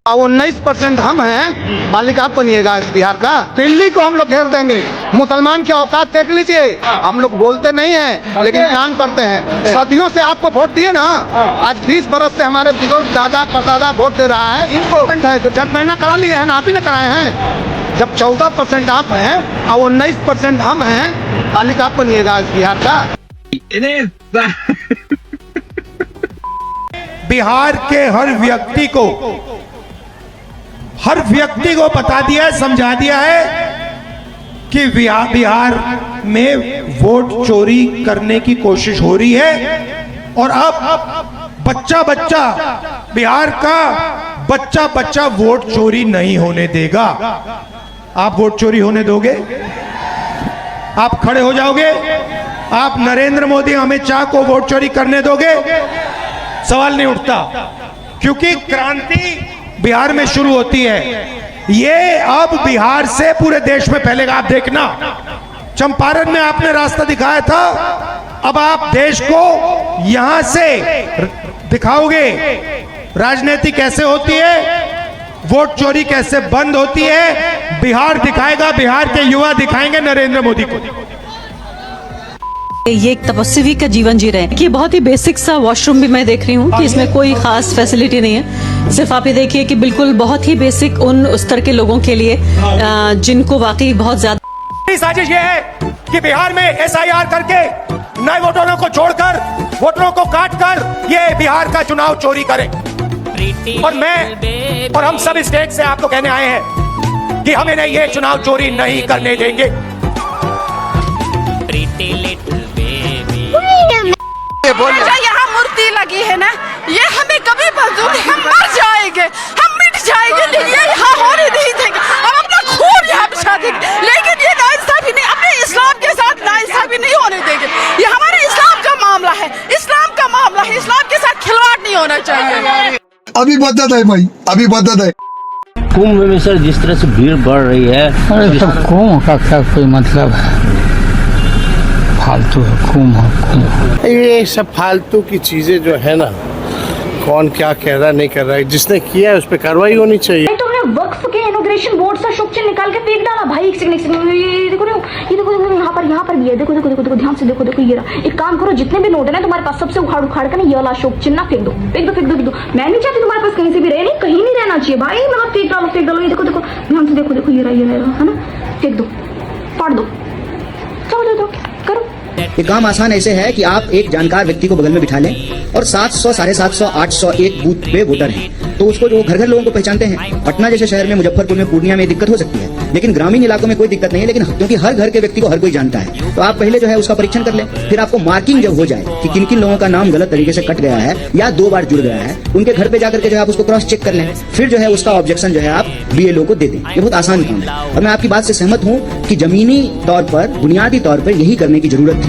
19% हम हैं, मालिक आप बनिएगा बिहार का। दिल्ली को हम लोग घेर देंगे। मुसलमान की औकात देख लीजिए। हम लोग बोलते नहीं हैं लेकिन काम करते हैं। सदियों से आपको वोट दिए ना, आज 20 बरस से हमारे बुजुर्ग दादा परदादा वोट दे रहा है इनको है, तो जब महीना करा लिए हैं ना, आप ही ने कराए हैं। जब 14% आप हैं और 19% हम हैं, मालिक आप बनिएगा बिहार का। बिहार के हर व्यक्ति को बता दिया है, समझा दिया है कि बिहार में वोट चोरी करने की कोशिश हो रही है। और अब बच्चा बिहार का बच्चा वोट चोरी नहीं होने देगा। आप वोट चोरी होने दोगे? आप खड़े हो जाओगे? आप नरेंद्र मोदी अमित शाह को वोट चोरी करने दोगे? सवाल नहीं उठता, क्योंकि क्रांति बिहार में शुरू होती है। ये अब बिहार से पूरे देश में फैलेगा। आप देखना, चंपारण में आपने रास्ता दिखाया था, अब आप देश को यहां से दिखाओगे राजनीति कैसे होती है, वोट चोरी कैसे बंद होती है। बिहार दिखाएगा, बिहार के युवा दिखाएंगे नरेंद्र मोदी को। ये एक तपस्वी का जीवन जी रहे हैं कि बहुत ही बेसिक सा वॉशरूम भी मैं देख रही हूँ कि इसमें कोई खास फैसिलिटी नहीं है। सिर्फ आप ये देखिए कि बिल्कुल बहुत ही बेसिक उन स्तर के लोगों के लिए जिनको वाकई बहुत ज्यादा। साजिश ये है कि बिहार में SIR करके नए वोटरों को छोड़कर, वोटरों को काट कर ये बिहार का चुनाव चोरी करें। और मैं और हम सब स्टेट से आपको कहने आए हैं कि हम इन्हें ये चुनाव चोरी नहीं करने देंगे। यहाँ मूर्ति लगी है ना, ये हमें कभी मंजूर नहीं, हम मर जाएंगे, हम मिट जाएंगे, लेकिन ये यहाँ होने नहीं देंगे। हम अपना खून यहाँ बिछा देंगे, लेकिन ये नाइंसाफी नहीं, अपने इस्लाम के साथ नाइंसाफी नहीं होने देंगे। ये हमारे इस्लाम का मामला है, इस्लाम का मामला है, इस्लाम के साथ खिलवाड़ नहीं होना चाहिए। अभी बदत है भाई, अभी बदत है। कुंभ में सर जिस तरह से भीड़ बढ़ रही है, अरे सब कुंभ का क्या कोई मतलब है? फालतू है कुंभ। ये सब फालतू की चीजें जो है ना, कौन क्या कह रहा नहीं कर रहा है, जिसने किया है उस पर कार्रवाई होनी चाहिए। तुमने वक्फ के इनॉग्रेशन बोर्ड से अशोक चिन्ह निकाल के फेंक डाला भाई। एक सेकंड, ये देखो यहाँ पर भी है। देखो ध्यान से देखो ये रहा। एक काम करो, जितने भी नोट है ना तुम्हारे पास, सबसे उखाड़ कर ना ये वाला अशोक चिन्ह फेंक दो। मैं नहीं चाहती तुम्हारे पास कहीं से भी रहे, नहीं कहीं नहीं रहना चाहिए भाई। मतलब फेंक डालो। ये देखो ध्यान से देखो ये रहा है ना, फेंक दो, फाड़ दो, चलो दो करो। ये काम आसान ऐसे है कि आप एक जानकार व्यक्ति को बगल में बिठा लें और 700, 750, 800 एक बूथ पे वोटर हैं, तो उसको जो घर लोगों को पहचानते हैं। पटना जैसे शहर में, मुजफ्फरपुर में, पूर्णिया में दिक्कत हो सकती है, लेकिन ग्रामीण इलाकों में कोई दिक्कत नहीं है। लेकिन क्योंकि हर घर के व्यक्ति को हर कोई जानता है, तो आप पहले जो है उसका परीक्षण कर लें। फिर आपको मार्किंग जब हो जाए कि किन किन लोगों का नाम गलत तरीके से कट गया है या 2 बार जुड़ गया है, उनके घर पे जाकर के जो है आप उसको क्रॉस चेक कर लें। फिर जो है उसका ऑब्जेक्शन जो है आप BLO को दे दें। ये बहुत आसान काम है और मैं आपकी बात से सहमत हूँ कि जमीनी तौर पर, बुनियादी तौर पर यही करने की जरूरत थी।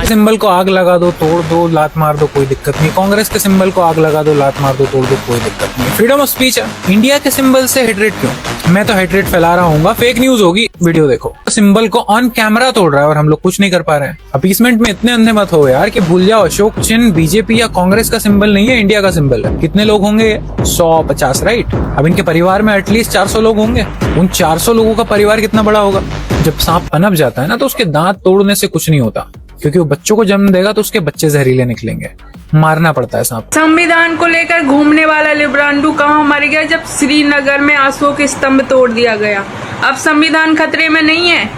सिंबल को आग लगा दो, तोड़ दो, लात मार दो, कोई दिक्कत नहीं। कांग्रेस के सिंबल को आग लगा दो, लात मार दो, तोड़ दो, कोई दिक्कत नहीं। फ्रीडम ऑफ स्पीच है। इंडिया के सिंबल से हेटरेट क्यों? मैं तो हेटरेट फैला रहा हूँ, फेक न्यूज होगी। वीडियो देखो, सिंबल को ऑन कैमरा तोड़ रहा है और हम लोग कुछ नहीं कर पा रहे हैं। अपीसमेंट में इतने अंधे मत हो यार कि भूल जाओ अशोक चिन्ह बीजेपी या कांग्रेस का सिंबल नहीं है, इंडिया का सिंबल है। कितने लोग होंगे? 150, राइट? अब इनके परिवार में एटलीस्ट 400 लोग होंगे। उन 400 लोगों का परिवार कितना बड़ा होगा? जब सांप पनप जाता है ना, तो उसके दांत तोड़ने से कुछ नहीं होता, क्योंकि वो बच्चों को जन्म देगा तो उसके बच्चे जहरीले निकलेंगे। मारना पड़ता है सांप। संविधान को लेकर घूमने वाला लिब्रांडू कहाँ मर गया जब श्रीनगर में अशोक स्तंभ तोड़ दिया गया? अब संविधान खतरे में नहीं है।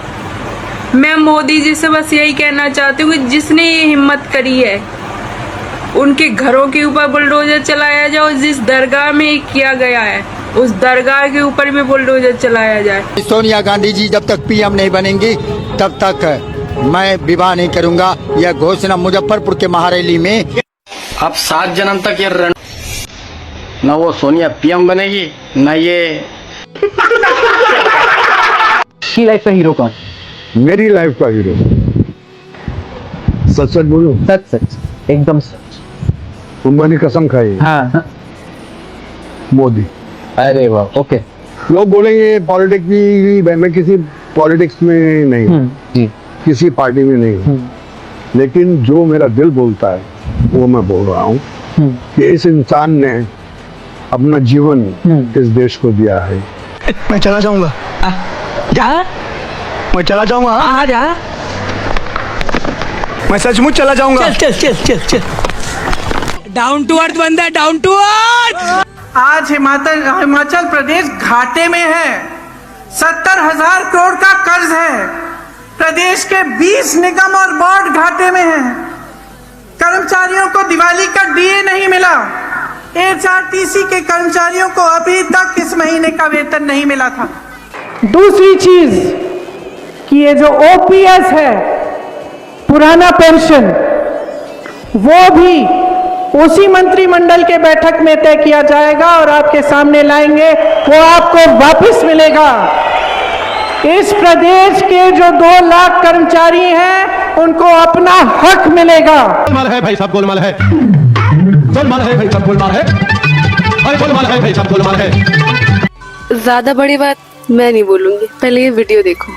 मैं मोदी जी से बस यही कहना चाहती हूँ कि जिसने ये हिम्मत करी है, उनके घरों के ऊपर बुलडोजर चलाया जाए। जिस दरगाह में किया गया है, उस दरगाह के ऊपर भी बुलडोजर चलाया जाए। सोनिया गांधी जी जब तक PM नहीं बनेंगी तब तक मैं विवाह नहीं करूंगा। यह घोषणा मुजफ्फरपुर के महारैली में। अब 7 जन्म तक ये न वो सोनिया PM बनेगी, न ये। की लाइफ का हीरो कौन? मेरी लाइफ का हीरो, सच बोलो, सच एकदम सच। मैंने कसम खाई। हाँ, मोदी। अरे वाह, ओके। लोग बोलेंगे पॉलिटिक्स भी, मैं किसी पॉलिटिक्स में नहीं। किसी पार्टी में नहीं हूँ, लेकिन जो मेरा दिल बोलता है वो मैं बोल रहा हूँ कि इस इंसान ने अपना जीवन इस देश को दिया है। मैं चला जाऊंगा। जा, मैं चला जाऊंगा। आ जा, मैं सचमुच चला जाऊंगा। चल चल चल चल चल। डाउन टू अर्थ बंदा, डाउन टू अर्थ। आज हिमाचल प्रदेश घाटे में है। 70,000 करोड़ का कर्ज है। प्रदेश के 20 निगम और बोर्ड घाटे में हैं। कर्मचारियों को दिवाली का डीए नहीं मिला। एचआरटीसी के कर्मचारियों को अभी तक इस महीने का वेतन नहीं मिला था। दूसरी चीज कि ये जो ओपीएस है, पुराना पेंशन, वो भी उसी मंत्रिमंडल के बैठक में तय किया जाएगा और आपके सामने लाएंगे, वो आपको वापस मिलेगा। इस प्रदेश के जो 2 लाख कर्मचारी हैं उनको अपना हक मिलेगा। गोलमाल है भाई साहब, गोलमाल है, गोलमाल है भाई साहब, गोलमाल है, अरे गोलमाल है भाई साहब, गोलमाल है। ज्यादा बड़ी बात मैं नहीं बोलूंगी, पहले ये वीडियो देखो।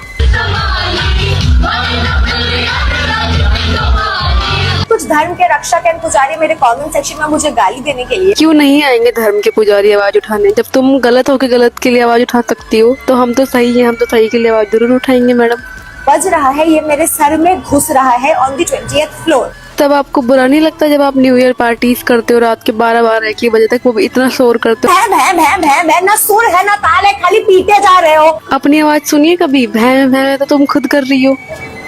कुछ धर्म के रक्षक एवं पुजारी मेरे कमेंट सेक्शन में मुझे गाली देने के लिए। क्यों नहीं आएंगे धर्म के पुजारी आवाज उठाने? जब तुम गलत हो के गलत के लिए आवाज उठा सकती हो, तो हम तो सही है, हम तो सही के लिए आवाज जरूर उठाएंगे मैडम। बज रहा है, ये मेरे सर में घुस रहा है ऑन द 20th फ्लोर। तब आपको बुरा नहीं लगता जब आप न्यू ईयर पार्टीज करते हो रात के 12-1 बजे तक, वो भी इतना शोर करते हो? भैं ना सुर है ना ताल है, खाली पीटे जा रहे हो। अपनी आवाज सुनिए कभी। भैं भैं तो तुम खुद कर रही हो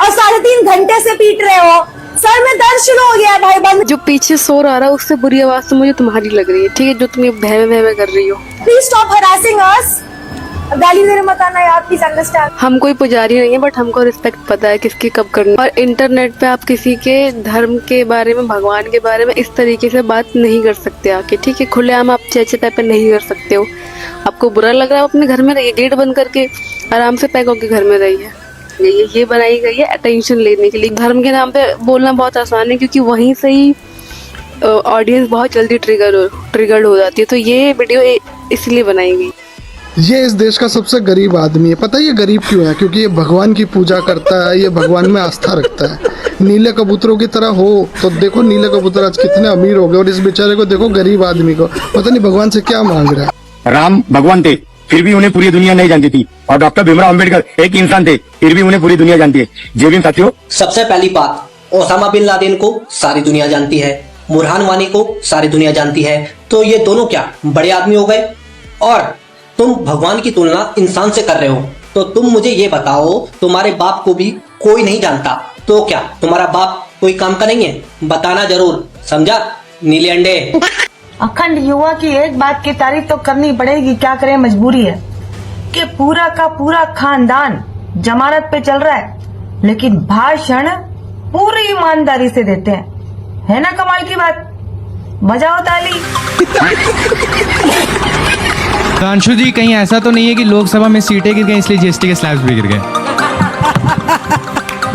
और 3.5 घंटे से पीट रहे हो। सर में दर्द शुरू हो गया है भाई। बंद। जो पीछे शोर आ रहा है उससे बुरी आवाज तो मुझे तुम्हारी लग रही है, ठीक है, जो तुम ये भैं भैं कर रही हो। प्लीज स्टॉप हरासिंग अस। गाली देने मत आना यार, प्लीज अंडरस्टैंड। हम कोई पुजारी नहीं है, बट हमको रिस्पेक्ट पता है किसकी कब करनी। और इंटरनेट पे आप किसी के धर्म के बारे में, भगवान के बारे में इस तरीके से बात नहीं कर सकते आके, ठीक है। खुलेआम आप चेचे पे नहीं कर सकते हो। आपको बुरा लग रहा है, अपने घर में रहिए, गेट बंद करके आराम से पैक होके घर में रहिए। ये बनाई गई है अटेंशन लेने के लिए। धर्म के नाम पे बोलना बहुत आसान है, क्योंकि वहीं से ही ऑडियंस बहुत जल्दी ट्रिगर्ड हो जाती है। तो ये वीडियो इसलिए बनाई गई। ये इस देश का सबसे गरीब आदमी है। पता है ये गरीब क्यों है? क्योंकि ये भगवान की पूजा करता है, ये भगवान में आस्था रखता है। नीले कबूतरों की तरह हो तो देखो, नीले कबूतर आज कितने अमीर हो गए, और इस बेचारे को देखो, गरीब आदमी को पता नहीं भगवान से क्या मांग रहा है। राम भगवान थे, फिर भी उन्हें पूरी दुनिया नहीं जानती थी, और डॉक्टर भीमराव अंबेडकर एक इंसान थे, फिर भी उन्हें पूरी दुनिया जानती है। जय भीम साथियों। सबसे पहली बात, ओसामा बिन लादेन को सारी दुनिया जानती है, बुरहान वानी को सारी दुनिया जानती है, तो ये दोनों क्या बड़े आदमी हो गए? और तुम भगवान की तुलना इंसान से कर रहे हो, तो तुम मुझे ये बताओ, तुम्हारे बाप को भी कोई नहीं जानता, तो क्या तुम्हारा बाप कोई काम का नहीं है? बताना जरूर, समझा? नीले अंडे। अखंड युवा की एक बात की तारीफ तो करनी पड़ेगी, क्या करें, मजबूरी है कि पूरा का पूरा खानदान जमानत पे चल रहा है, लेकिन भाषण पूरी ईमानदारी से देते हैं। है ना कमाल की बात? बजाओ ताली। अंशु जी, कहीं ऐसा तो नहीं है कि लोकसभा में सीटें गिर गई इसलिए जीएसटी के स्लैब्स भी गिर गए?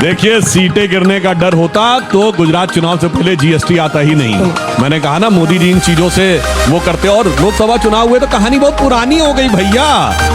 देखिए, सीटें गिरने का डर होता तो गुजरात चुनाव से पहले जीएसटी आता ही नहीं। मैंने कहा ना, मोदी जी इन चीजों से वो करते। और लोकसभा चुनाव हुए तो कहानी बहुत पुरानी हो गई भैया।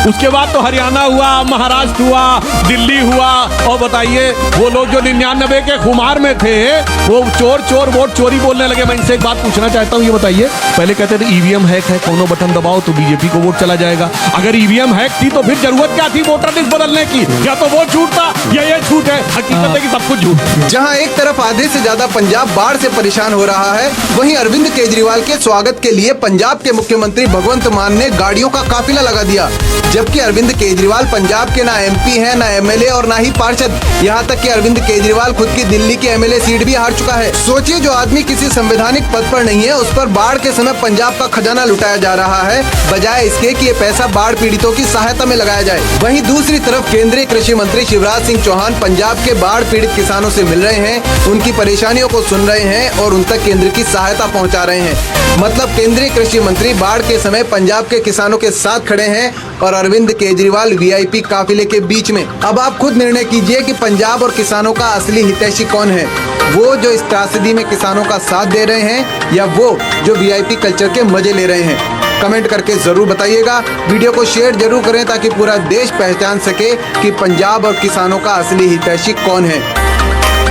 उसके बाद तो हरियाणा हुआ, महाराष्ट्र हुआ, दिल्ली हुआ, और बताइए वो लोग जो 99 के खुमार में थे, वो चोर चोर वोट चोरी बोलने लगे। मैं इनसे एक बात पूछना चाहता हूँ, ये बताइए, पहले कहते थे ईवीएम हैक है, कोनो बटन दबाओ तो बीजेपी को वोट चला जाएगा। अगर ईवीएम हैक थी तो फिर जरूरत क्या थी वोटर लिस्ट बदलने की? या तो वो झूठ था या ये झूठ है। हकीकत है कि सब कुछ झूठ। जहां एक तरफ आधे से ज्यादा पंजाब बाढ़ से परेशान हो रहा है, वहीं अरविंद केजरीवाल के स्वागत के लिए पंजाब के मुख्यमंत्री भगवंत मान ने गाड़ियों का काफिला लगा दिया। जबकि अरविंद केजरीवाल पंजाब के ना एमपी हैं, ना एमएलए और ना ही पार्षद। यहाँ तक कि अरविंद केजरीवाल खुद की दिल्ली की एमएलए सीट भी हार चुका है। सोचिए, जो आदमी किसी संवैधानिक पद पर नहीं है, उस पर बाढ़ के समय पंजाब का खजाना लुटाया जा रहा है, बजाय इसके कि ये पैसा बाढ़ पीड़ितों की सहायता में लगाया जाए। वहीं दूसरी तरफ केंद्रीय कृषि मंत्री शिवराज सिंह चौहान पंजाब के बाढ़ पीड़ित किसानों से मिल रहे हैं, उनकी परेशानियों को सुन रहे हैं और उन तक केंद्र की सहायता पहुंचा रहे हैं। मतलब केंद्रीय कृषि मंत्री बाढ़ के समय पंजाब के किसानों के साथ खड़े हैं और अरविंद केजरीवाल वीआईपी काफिले के बीच में। अब आप खुद निर्णय कीजिए कि पंजाब और किसानों का असली हितैषी कौन है, वो जो इस त्रासदी में किसानों का साथ दे रहे हैं या वो जो वीआईपी कल्चर के मजे ले रहे हैं। कमेंट करके जरूर बताइएगा। वीडियो को शेयर जरूर करें ताकि पूरा देश पहचान सके कि पंजाब और किसानों का असली हितैषी कौन है।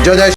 जय जय